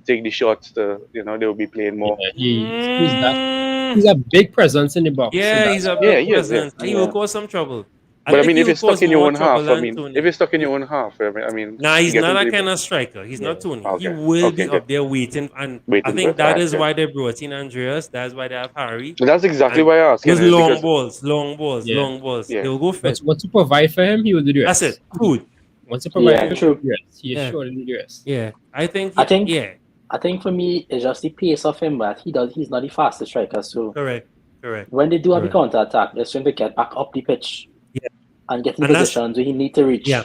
take the shots. They'll be playing more. Yeah, he's a big presence in the box. yeah, so he's a Yeah, big yeah, presence. He will Yeah. cause some trouble. But I think mean, he if will it's stuck cause in your more own half, trouble I than mean, Tony. if it's stuck in your own half, I mean, Nah, he's get not into that the kind box. of striker. He's not Tony. Okay. He will Okay, be good. up there waiting. And I Waiting think for it. that Alright, is good. why they brought in Andreas. That's why they have Harry. And that's exactly And why I asked. those You know, long because balls, long balls, Yeah. long balls. Yeah. They will go fit. Once you provide for him, he will do the rest. That's it. Food. Once you provide Yeah, for him, true. he will do the rest. He is Yeah. sure to do the rest. Yeah. I think, I yeah. think for me, it's just the pace of him, but he's not the fastest striker. So Correct. when they do have the Correct. counter attack, it's trying to get back up the pitch Yeah. and get in And that's- positions where he need to reach. Yeah.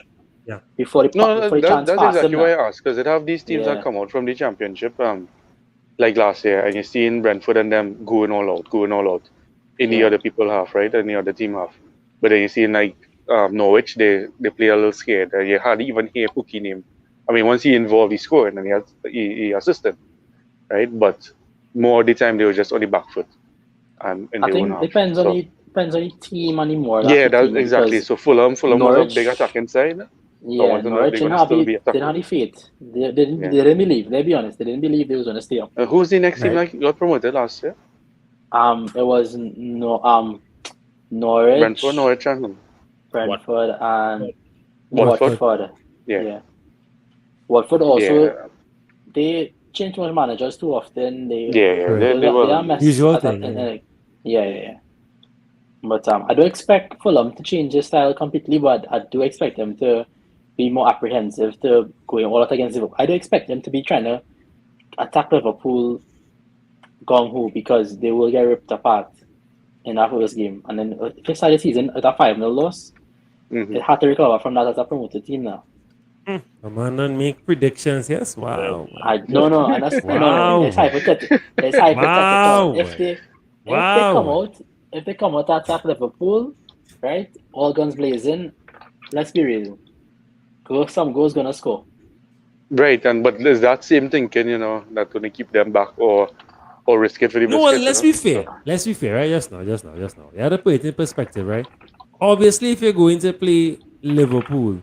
Before the no, chance that's pass exactly him. why Now. I asked, because it have these teams Yeah. that come out from the championship, like last year, and you see in Brentford and them going all out in the Yeah. other people half, right, and the other team half. But then you see in like Norwich, they play a little scared. You hardly even hear Pookie name. I mean, once he involved, he scored and he assisted, right? But more of the time they were just on the back foot and in I their own think half. depends So- on the team anymore. yeah, that's team, exactly. because So Fulham was a Norwich- big attacking side. Yeah, want to know if Norwich they're didn't gonna have still the, be they attacking. didn't have the faith. They didn't. Yeah. They didn't believe. Let's be honest. They didn't believe they was gonna stay up. Who's the next team Right. that got promoted last year? It was Norwich, Brentford, Norwich, and Brentford, and Watford. Watford. Yeah. Watford also Yeah, they change too much managers too often. They yeah. Right. They they are were. messed Usual at that- thing, yeah. But I don't expect Fulham to change their style completely, but I do expect them to be more apprehensive to going all out against Liverpool. I do expect them to be trying to attack Liverpool gung ho because they will get ripped apart in that first game. And then if they start the season at a 5-0 loss, Mhm. it's hard to recover from that as a promoted team now. Come on and make predictions. Yes. Wow. No, and that's Wow. no, it's hypothetical. It's hypothetical. Wow. If they come out to attack Liverpool, right? All guns blazing. Let's be real. Some goals gonna score. Right, but is that same thinking, that's going to keep them back or risk it for the No, well, biscuit, let's be fair. Let's be fair, right? Just now. You have to put it in perspective, right? Obviously, if you're going to play Liverpool,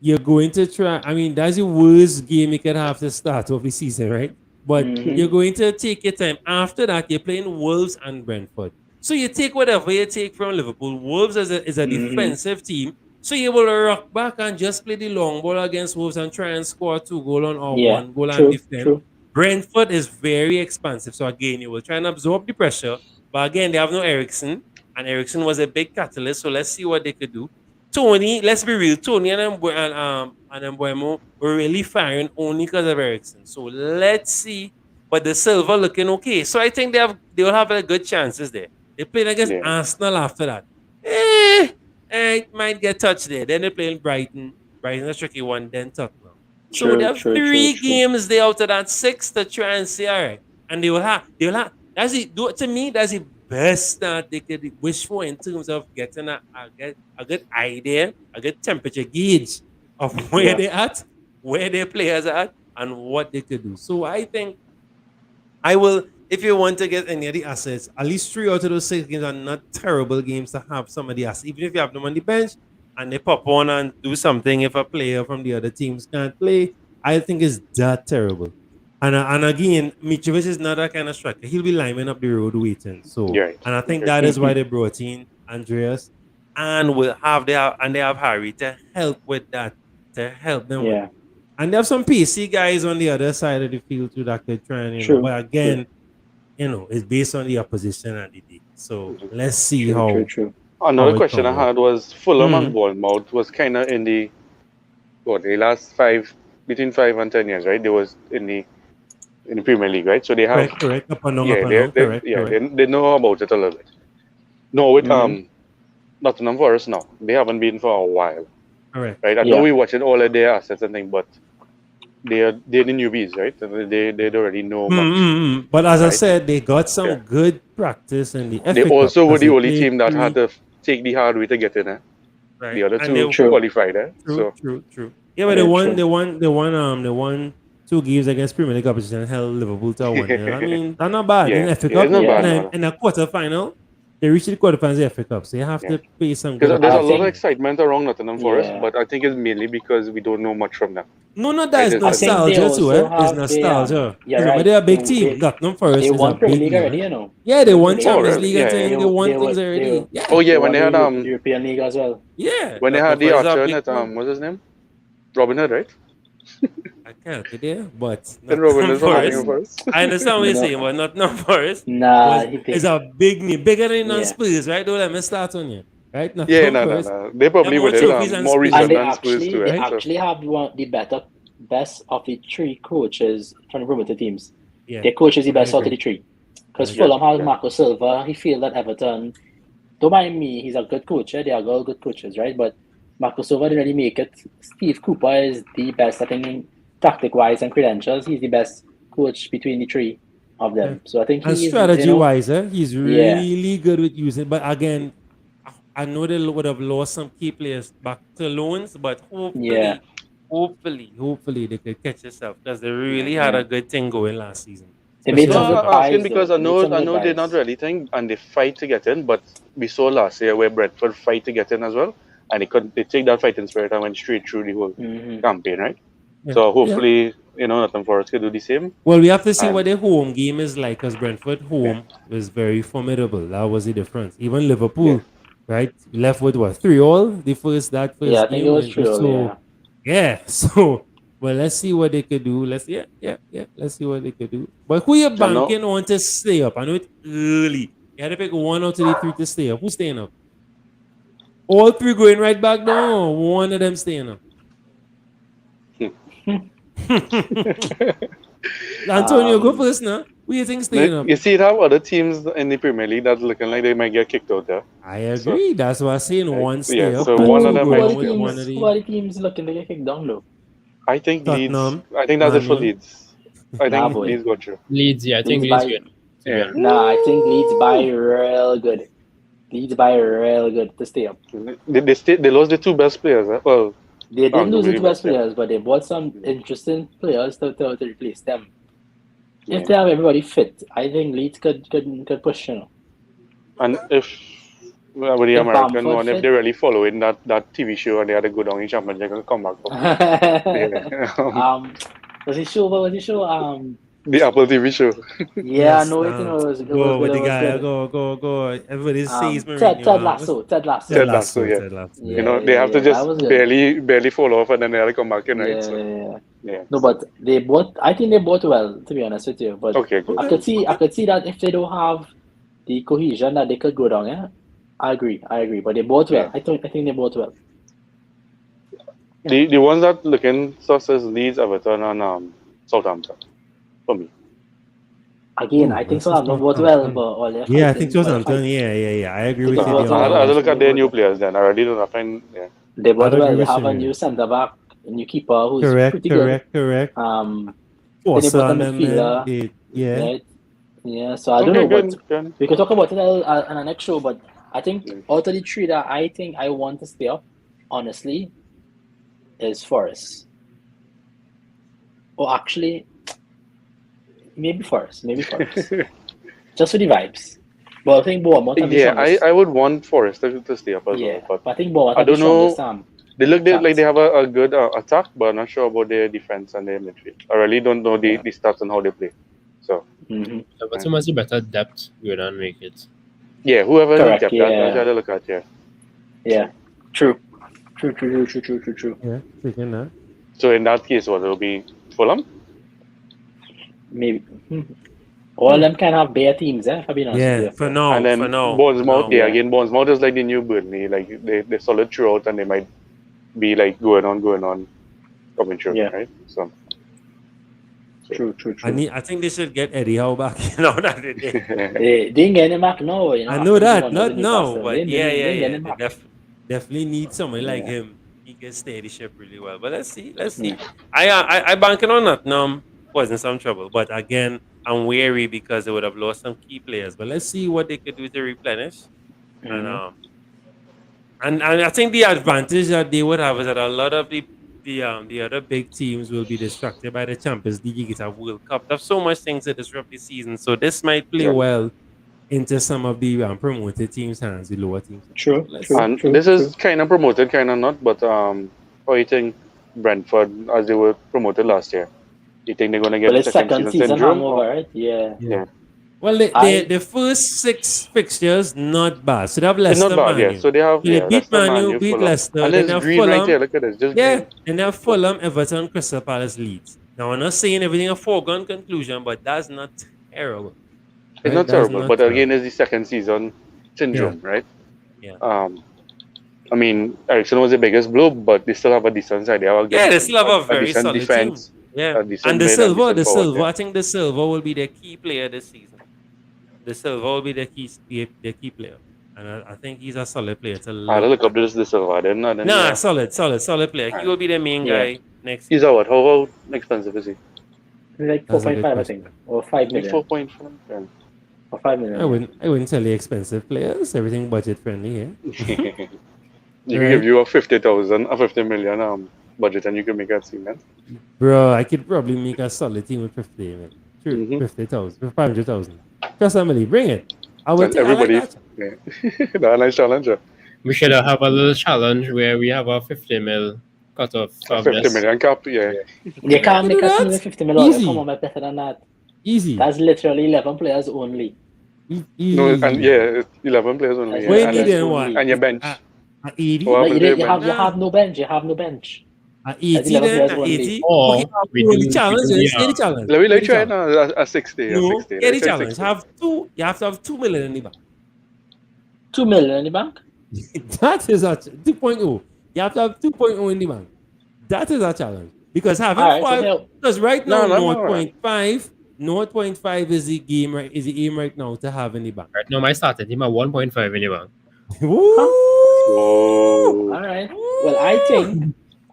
you're going to try. I mean, that's the worst game you can have to start off the season, right? But you're going to take your time. After that, you're playing Wolves and Brentford. So you take whatever you take from Liverpool. Wolves is a defensive team. So you will rock back and just play the long ball against Wolves and try and score 2 goals or Yeah, 1 goal true, and defend. true. Brentford is very expansive. So again, you will try and absorb the pressure. But again, they have no Ericsson. And Ericsson was a big catalyst. So let's see what they could do. Tony, let's be real. Tony and Mbuemo were really firing only because of Ericsson. So let's see. But the Silver looking okay. So I think they will have good chances there. They played against Yeah. Arsenal after that. It might get touched there. Then they're playing Brighton. Brighton's a tricky one. Then Tottenham. So True, they have true, 3 true. games there out of that 6 to try and say, all right. And they will have, to me, that's the best start they could wish for in terms of getting a good idea, a good temperature gauge of where Yeah. they're at, where their players are at, and what they could do. So I think I will, if you want to get any of the assets, at least 3 out of those 6 games are not terrible games to have some of the assets. Even if you have them on the bench and they pop on and do something if a player from the other teams can't play, I think it's that terrible. And again, Mitrovic is not that kind of striker. He'll be lining up the road waiting. So, You're right. and I think Okay. that is why they brought in Andreas and they have Harry to help with that, to help them with Yeah. it. And they have some PC guys on the other side of the field too that could try and, True. but again, it's based on the opposition and the day. So let's see True. how. True. True. Another it question I comes out. had was Fulham Mhm. and Bournemouth was kind of in the last between 5 and 10 years, right? They was in the Premier League, right? So they have Correct. Up and down, yeah, up and down. Correct. they know about it a little bit. No, with Mhm. Nottingham Forest now. They haven't been for a while, Correct. right? I Yeah. know we watching all of their assets and things, but they're the newbies, right? They don't already know much. But as I Right. said, they got some Yeah. good practice in the They FA Cup, also were 'cause the they only played team that three- had to take the hard way to get in there. right. The other And two they- True. qualified there. So True. Yeah, but Yeah, they won 2 games against Premier League opposition and held Liverpool to 1-0. I mean, that's not bad. Yeah. In FA Yeah, Cup, it's not bad, in, no. in a quarterfinal, they reached the quarterfinals of the FA Cup, so you have Yeah. to pay some because good. there's a I lot of think- excitement around Nottingham Forest, Yeah. but I think it's mainly because we don't know much from them. No, that I is think they nostalgia too. also It's have nostalgia. yeah, Because right. they're a big They- team. they- Nottingham Forest They is a won Premier big League name, already, right? you know. Yeah, they won They- Champions really? League and Yeah, thing. yeah. They won They things won- already. they- Yeah. Oh yeah, They when won they the had European League as well. Yeah. when they had the Nottingham Forest is a archer big at club. what's his name? Robin Hood, right? I can't be there, but And Robin Nottingham Hood from Forest. Nottingham Forest. I understand what you're No. saying, but Nottingham Forest Nah, he is a big name, bigger than Yeah. Spurs, right? Don't let me start on you, right? Yeah, Nottingham no. Forest. They probably more would have trophies than more Spurs. recent And they than Spurs too, they right? So, actually have one the best of the 3 coaches from the Promoter teams. Yeah. Their coach is the best I out of agree. the 3. Because I Fulham has agree. Marco Silva, he failed at Everton. Don't mind me, he's a good coach. They are all good coaches, right? But Marco Silva didn't really make it. Steve Cooper is the best, I think, in tactic-wise and credentials. He's the best coach between the 3 of them. Yeah. So I think And he's strategy wise, he's Yeah. really good with using. But again, I know they would have lost some key players back to loans, but Yeah. hopefully they could catch themselves because they really had a good thing going last season. They made some Especially- good I'm asking buys, because though. I They know made some I good know they're buys. not really thing and they fight to get in, but we saw last year where Brentford fight to get in as well, and they take that fighting spirit and went straight through the whole Mhm. campaign, right? Yeah. So hopefully, Nottingham Forest can do the same. Well, we have to see And- what their home game is like because Brentford home was very formidable. That was the difference. Even Liverpool, right, left with what 3-3 the first Yeah, I game. think it was true. So so well, let's see what they could do. Let's see what they could do. But who you know- banking on to stay up? I know it's early. You had to pick 1 out of the 3 to stay up. Who's staying up? All 3 going right back down. One of them staying up. Antonio, go first now. Who you think staying up? You see how other teams in the Premier League that's looking like they might get kicked out there. I agree. That's what I'm saying. One stay yeah, up. so and one of two them go might- down with one of Who are the. the teams looking to get kicked down, though? I think Tottenham, Leeds. I think that's it for Man U. Leeds. I Nah, think boy. Leeds got through. Leeds, yeah, I think Leeds Leeds by- good. Yeah. Nah, I think Leeds buy real good. Leeds buy real good to stay up. They lost the 2 best players. Well, They didn't lose the Arguably 2 best best, yeah. players, but they bought some interesting players to replace them. Yeah. If they have everybody fit, I think Leeds could push, and if with the If American Bamford one, if fit- they're really following that TV show and they had to go down in championship, they're gonna come back. Yeah. Was it show? What was it show? The Apple TV show. Yeah, I know it. You know, it was Go good. with It the was guy. good. Go. Everybody sees me. Ted Lasso. Ted Lasso, yeah. Ted Lasso. Yeah. They have to that was just good. barely fall off and then they have to come back in, right? Yeah, So, yeah. yeah. No, but they bought. I think they bought well, to be honest with you. But Okay, good. I could see that if they don't have the cohesion, that they could go down. Yeah, I agree. But they bought well. Yeah. I think they bought well. The ones that looking sus is Leeds, Everton, and Southampton for me. Again, Ooh, I think versus Southampton bought well, but all their Yeah, I fighting- think Southampton. Yeah. I agree with Because you. Southampton- there. I look at their new players then. I already don't find. Yeah. They bought I'd well. agree They with have you a there. new centre back, a new keeper who's pretty good. Correct. Then they Force bought a on them, midfielder. man. Yeah. Right? Yeah, so I don't know, but good. we could talk about it on the next show. But I think out of the three that I think I want to stay up, honestly, is Forest. Or actually, maybe Forest. Just for the vibes. But I think Bournemouth have the Yeah, strongest. I would want Forest to stay up as Yeah, well, but I think Bournemouth I have the don't know. strongest. They look like chance. they have a good attack, but I'm not sure about their defense and their midfield. I really don't know the stats and how they play. So, Mm-hmm. But so much better depth go and make it. yeah, whoever has Correct, depth, that's how they look at, yeah. Yeah, true. True. Yeah, taking that. So in that case, what, it'll be Fulham? Maybe. All them can have bare teams, if I've been honest with Yeah, you. for now. And then For now. Bournemouth, for now. again, Bournemouth is like the new Burnley. Like, they're solid throughout and they might be like going on, coming through, right? So. True. I think they should get Eddie Howe back. That they did. They didn't get him back now. I know that, not now, Newcastle. but They didn't get yeah. him They back. definitely need someone like him. He can steady the ship really well. But let's see. I banking on that. Was in some trouble, but again, I'm wary because they would have lost some key players. But let's see what they could do to replenish. And I think the advantage that they would have is that a lot of the other big teams will be distracted by the Champions League. It's a World Cup. There's so much things that disrupt the season. So this might play well into some of the promoted teams' hands, the lower teams. True. This is kind of promoted, kind of not. But how do you think Brentford, as they were promoted last year, you think they're going to get Well, second season syndrome? hangover, right? Yeah. Well, the first 6 fixtures not bad. So they have Leicester, It's not bad, Man U. So they have they beat Leicester, Man U, beat Fulham. Leicester. And Then it's they have green Fulham. right here. Look at this, just Yeah, green. and they have Fulham, Everton, Crystal Palace, Leeds. Now, I'm not saying everything a foregone conclusion, but that's not terrible. It's not terrible, but again, it's the second season syndrome, right? Yeah. I mean, Ericsson was the biggest blow, but they still have a decent side. They have They still have a very decent solid defense. team. Yeah, And the Silva, I think the Silva will be the key player this season. The Silva will be the key player, and I think he's a solid player. I'll look up this Silva. Nah, solid player. He will be the main guy next He's season. what? How expensive is he? Like 4.5, I think, or 5 million. 4.5. Or 5 million. I wouldn't tell you expensive players. Everything budget friendly here. You can give you a 50 million budget, and you can make that team, man. Bro, I could probably make a solid team with 50, man. True, 50,000, 500,000. Trust Emily, bring it. I would take everybody. I like that. That's a nice challenge. We should have a little challenge where we have a 50 mil cut off. 50 million cap, yeah. You can't make a team with 50 million. Easy. Come on, better than that. Easy. That's literally 11 players only. No, and 11 players only. What you and need then what? And your bench. 80? What Like, happened to you your bench? have no bench. You have no bench. 80 11 then? players only. 80? Or Okay, we the do- challenge. we do Let's the, get the challenge. Let me Get the try challenge. now a 60. No, a 60. get the Let's try challenge. 60. You have to have 2 million in the bank. 2 million in the bank? That is a 2.0. You have to have 2.0 in the bank. That is a challenge. Because having Alright, so 5, now- because right now, No, 0.5, 0.5 is the aim right now to have in the bank. Right now, my starting team at 1.5 in the bank. Woo! Whoa. All right. Well,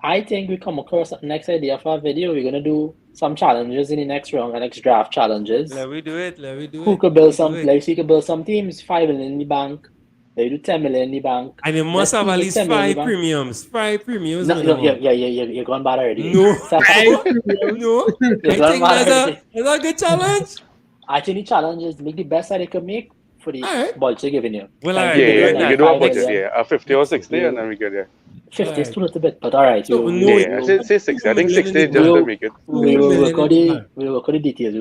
I think we come across the next idea for a video. We're gonna do some challenges in the next round, the next draft challenges. Let me do it. Who could build some? Like, so you could build some teams. 5 million in the bank. They do 10 million in the bank. And you must have at Let's least see, 10 million 5 in the bank. premiums. 5 premiums. No, minimum. you're going bad already. No. So- No. I think that's a good challenge. I think the challenge is make the best that they could make for the Alright. budget they're giving you. Well, Like, alright, Yeah, we we do that. can do a 5 budget, million. A 50 or 60, and then we get there. 50 is too little bit, but all right. So, You, no, Yeah, say 60. I think 60 is just We'll- to make it. we will million work on in the the bank. we'll work on the details.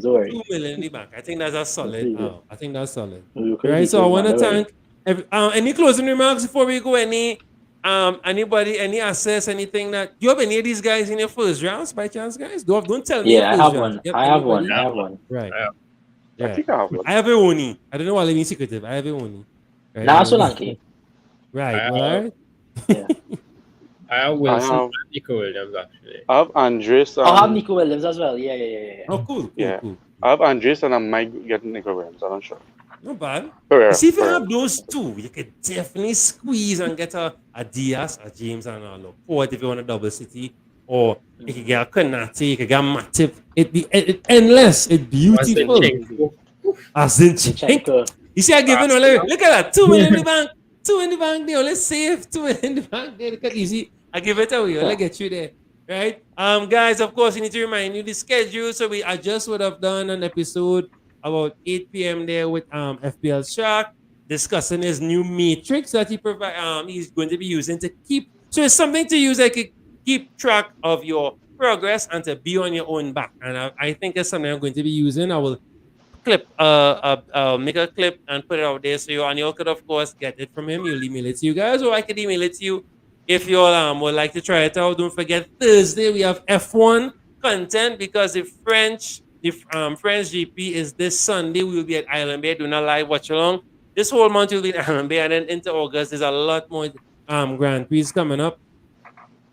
Don't worry. 2 million in the bank. I think that's a solid. I think that's solid. We'll work on the Right. So I details, want to man, don't worry. thank. Any closing remarks before we go? Anybody, any assess, anything that you have any of these guys in your first rounds by chance, guys? Don't tell me. Yeah, I your have first one. rounds. You I have anybody? one. Right. Yeah. I think I have one. I have a Oni. I don't know why I'm being secretive. I have a Oni. Right. Now Solanke. Right. Well, all right. Yeah. I have Wilson have- and Nico Williams, actually. I have Andres. I'll have Nico Williams as well. Yeah. Oh, cool. Yeah. Cool. I have Andres, and I might get Nico Williams. I'm not sure. Not bad. Pereira, See, if you Pereira. have those two, you could definitely squeeze and get a Diaz, a James, and a Laporte if you want a double city. or you can get a Konate, you can get a Matip. It endless. It's beautiful. As in Chink. You see, I give it look at that. 2 million in the bank. 2 in the bank. They only save 2 million in the bank. They look at easy. I give it away. Let's get you there. Right? Guys, of course, we need to remind you the schedule. So I just would have done an episode about 8 p.m. there with FPL Shark discussing his new matrix that he's going to be using to keep. So it's something to use that can keep track of your progress and to be on your own back. And I think it's something I'm going to be using. I will make a clip and put it out there so you could of course get it from him. You'll email it to you guys, or I could email it to you if you all would like to try it out. Don't forget Thursday we have F1 content because the French GP is this Sunday. We will be at Island Bay doing a live watch along. This whole month we'll be in Island Bay, and then into August there's a lot more Grand Prix coming up.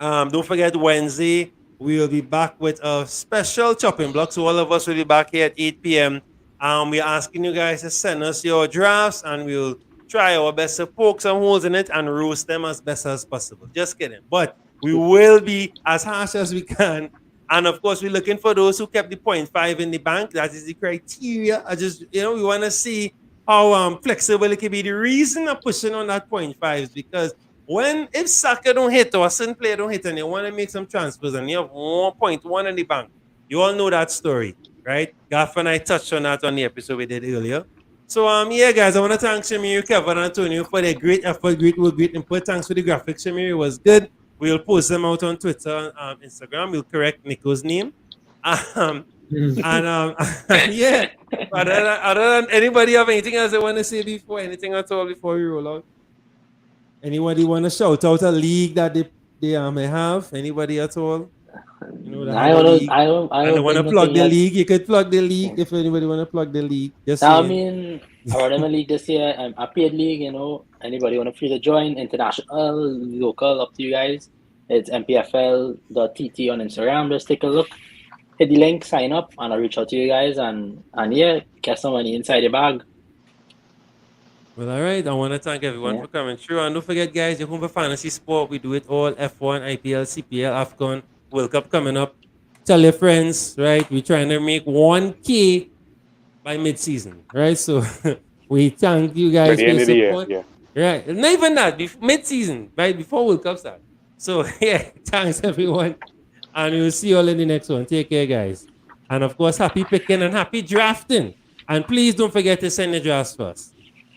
Don't forget Wednesday we will be back with a special chopping block. So all of us will be back here at 8 p.m. We're asking you guys to send us your drafts, and we'll try our best to poke some holes in it and roast them as best as possible. Just kidding. But we will be as harsh as we can. And of course, we're looking for those who kept the 0.5 in the bank. That is the criteria. We want to see how flexible it can be. The reason I'm pushing on that 0.5 is because if Saka don't hit or a certain player don't hit and you want to make some transfers and you have 1.1 in the bank, you all know that story. Right? Gaff and I touched on that on the episode we did earlier. So, guys, I want to thank Shamir, Kevin, and Antonio for their great effort, great work, great input. Thanks for the graphics, Shamir. It was good. We'll post them out on Twitter and Instagram. We'll correct Nico's name. Other than anybody have anything else they want to say anything at all before we roll out? Anybody want to shout out a league that they may have? Anybody at all? I don't want to plug the league. You could plug the league if anybody want to plug the league. I run a league this year. A paid league, Anybody want to free to join? International, local, up to you guys. It's mpfl.tt on Instagram. Just take a look. Hit the link, sign up, and I'll reach out to you guys. And get some money inside your bag. Well, all right. I want to thank everyone for coming through. And don't forget, guys, you're home for fantasy sport. We do it all. F1, IPL, CPL, AFCON. World Cup coming up. Tell your friends, right? We're trying to make 1K by mid-season, right? So we thank you guys for your support. Right. Not even that. Mid-season, right? Before World Cup starts. So, thanks, everyone. And we'll see you all in the next one. Take care, guys. And, of course, happy picking and happy drafting. And please don't forget to send the drafts first.